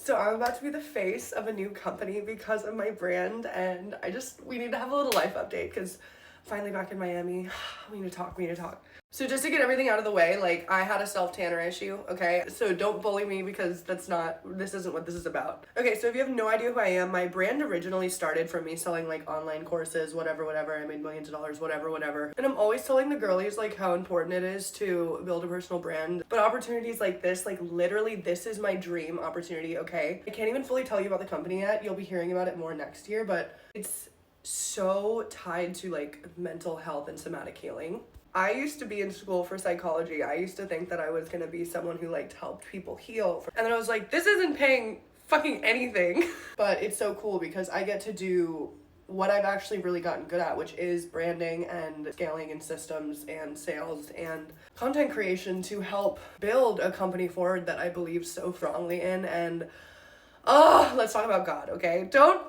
So I'm about to be the face of a new company because of my brand, and we need to have a little life update because finally back in Miami. We need to talk. So just to get everything out of the way, like, I had a self-tanner issue, okay? So don't bully me because this isn't what this is about. Okay, so if you have no idea who I am, my brand originally started from me selling, like, online courses, whatever. I made millions of dollars, whatever. And I'm always telling the girlies, like, how important it is to build a personal brand. But opportunities like this, like, literally, this is my dream opportunity, okay? I can't even fully tell you about the company yet. You'll be hearing about it more next year, but it's so tied to, like, mental health and somatic healing. I used to be in school for psychology. I used to think that I was gonna be someone who, like, helped people heal. And then I was like, this isn't paying fucking anything. But it's so cool because I get to do what I've actually really gotten good at, which is branding and scaling and systems and sales and content creation to help build a company forward that I believe so strongly in. And let's talk about God, okay? Don't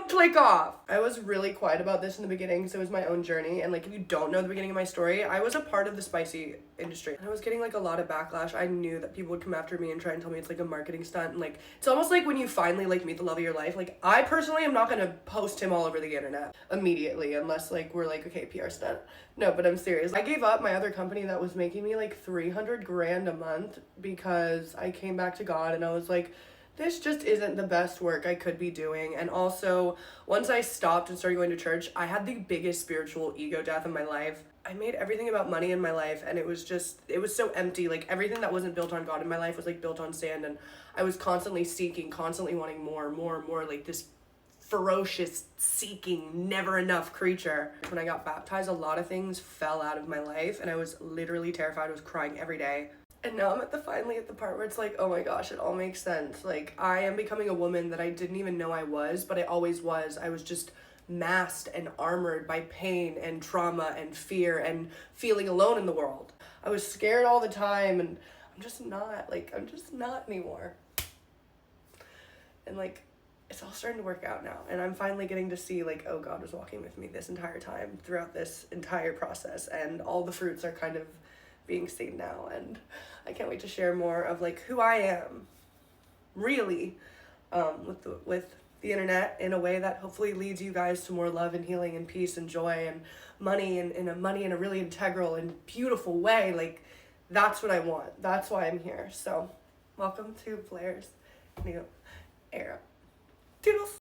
click off. I was really quiet about this in the beginning because it was my own journey. And, like, if you don't know the beginning of my story, I was a part of the spicy industry. And I was getting, like, a lot of backlash. I knew that people would come after me and try and tell me it's, like, a marketing stunt. And, like, it's almost like when you finally, like, meet the love of your life. Like, I personally am not gonna post him all over the internet immediately unless, like, we're like, okay, PR stunt. No, but I'm serious. I gave up my other company that was making me, like, 300 grand a month because I came back to God and I was like, this just isn't the best work I could be doing. And also, once I stopped and started going to church, I had the biggest spiritual ego death in my life. I made everything about money in my life, and it was so empty. Like, everything that wasn't built on God in my life was, like, built on sand, and I was constantly seeking, constantly wanting more, like this ferocious, seeking, never enough creature. When I got baptized, a lot of things fell out of my life, and I was literally terrified. I was crying every day. And now I'm finally at the part where it's like, oh my gosh, it all makes sense. Like, I am becoming a woman that I didn't even know I was, but I always was. I was just masked and armored by pain and trauma and fear and feeling alone in the world. I was scared all the time, and I'm just not anymore. And, like, it's all starting to work out now. And I'm finally getting to see, like, oh, God was walking with me this entire time throughout this entire process. And all the fruits are kind of being seen now, and I can't wait to share more of, like, who I am really with the internet in a way that hopefully leads you guys to more love and healing and peace and joy and money and in a really integral and beautiful way. Like, that's what I want. That's why I'm here. So welcome to Blair's new era. Toodles.